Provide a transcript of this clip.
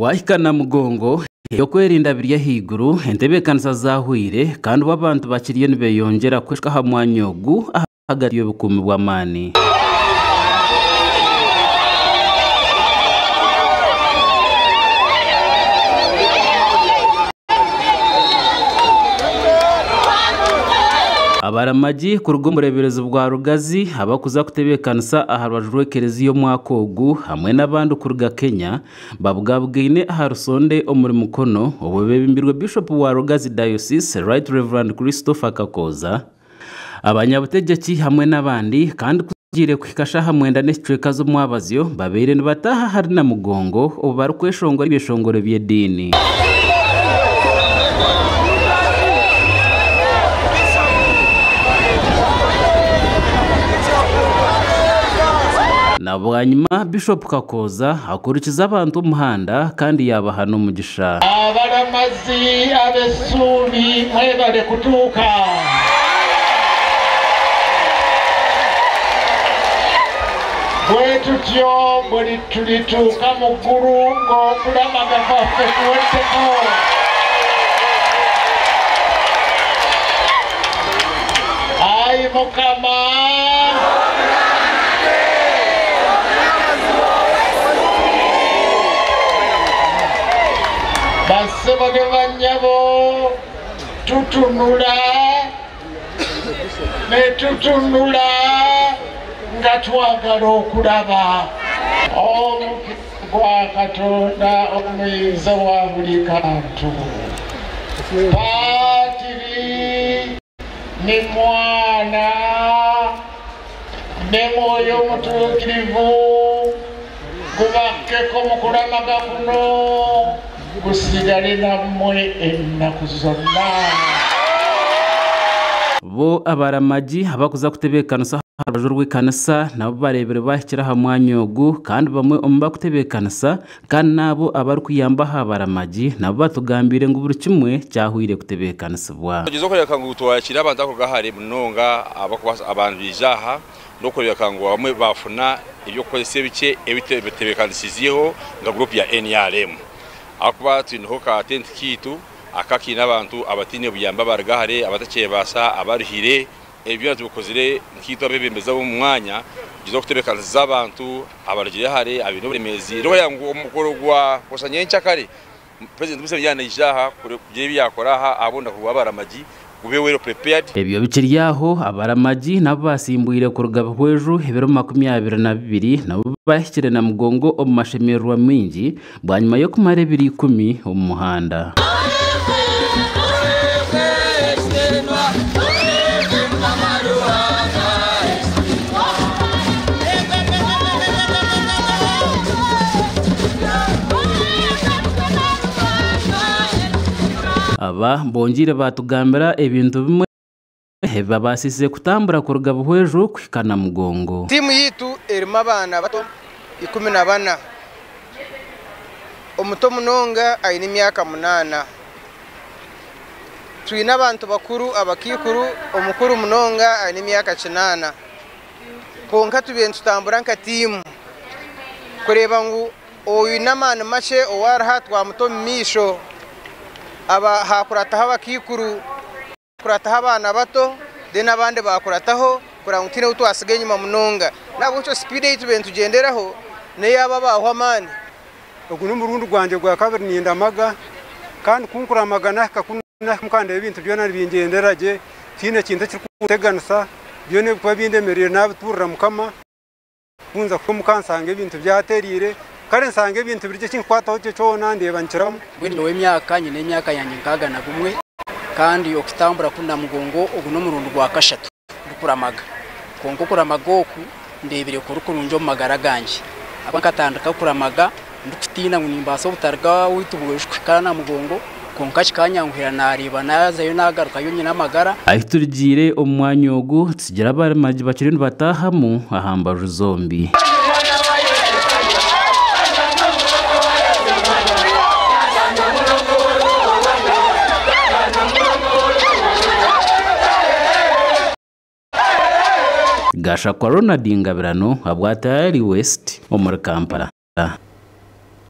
wahikana mugongo yo kwerinda birya higuru entebekanisa zahwire kandi abantu bakiriye nibeyongera kweshka hamwanyogu hagati y'obukumi bw'amani. Abaramaji ku rw'umureberezo bwa Rugazi abakuza kutebekanisa aharubaju rw'ekereziyo mwaka ogu hamwe n'abandi kuruga Kenya babwabwine aha Rusonde omuri mukono obubebimbirwe Bishop wa Rugazi Diocese Right Reverend Christopher Kakoza abanyabutegeki hamwe n'abandi kandi kugire kwikasha hamwenda n'ecweka zo mwabazyo babere nibataha hari na mugongo obaru kweshongora ibishongoro by'edini. Nabwanyuma Bishop Kakoza akurikiza abantu umuhanda kandi yabaha n'umugisha. Abaramazi abesubi mwebale kutuka bwetutyo buli tulituka muguru ng'okulamaga kwaffe kuweddeko. Ayi Mukama basebage banyabo tutunula netutunula nga twagala okulaba gwa Katonda omuyinza wa buli kantu. Patiri ne Mwana ne Mwoyo Omutuukirivu gubakkeko mu kulamaga kuno gusigale nammwe ennaku zonna. Bo abaramaji abakuza kutebekanisa harubaju rw'ekanisa nabo barebere bahikira hamwanya ogu kandi bamwe omba kutebekanisa kandi nabo abari kuyamba abaramaji nabo batugambire ngo buri kimwe cyahwire kutebekanisa tugize kureka ngo twakira abantu ako gahari munonga abantu bijaha no kureka ngo bamwe bafuna ibyo kwese bike ebitebekanisiziho nga group ya NRM akuba twinho ka tent kitu akakina abantu abatine buyamba baragahare abatakeye basa abaruhire ebyo tukozire nkito abebembeza mu mwanya gizo kutebekanisa abantu abarugire hare abintu buremezi ro yangu omukoro gwa kosanyencha kare president Museveni ijaha kuje byakoraha abonda kuba baramaji ubewero prepared. Ebyo bikiryaho abaramaji nabo basimbuire ku rugabo hweju hebero 22 nabo bahikire na mugongo omu mashemerwa mingi bwanyuma yo kumare 10 mu muhanda. Aba bongire batugambira ebintu bimwe heba basise kutambura ku rugabo hweju kwikana mugongo. Timu yitu erima abana bato 14 omuto munonga ayina emyaka 8 twina abantu bakuru abakikuru omukuru munonga ayina emyaka 9 konka tubentu tutambura nka timu kureba ngo oyu namana mashe owaraha twa muto misho aba hakurataho abakikuru kurataho abana bato de nabande bakurataho kurangutine utwasigaye nyuma munonga nabo cyo speed yitu bentu genderaho ne yaba baho amani ogu n'umurundi rwanje gwa kabiri nindamaga kandi kunkura magana kakuna mukande ibintu byona bingenderaje kine kintu cy'uteganisa byone kuba bindemerere nabiturira mukama kunza ko mukansanga ibintu byaterire kare nsange ibintu birye kinkwataho cyo nandeba nkiramo wendo w'emyaka nyine emyaka yanjye nkaga na gumwe kandi okitambura kuna mugongo ogu no murundi gwa kashatu dukuramaga konko kuramagoku ndebire ko rukurunjo magara ganje abakatandika kuramaga ndukutina nimbasa butarga witubweshwe kana mugongo konka kikanyanguhira nareba nazayo nagaruka yo nyina magara ahiturigire omwanya ogu tsigira abaramaji bakiri batahamu ahambaje zombi. Gasha kwa Ronald Ngabirano abwatayari West omuri Kampala.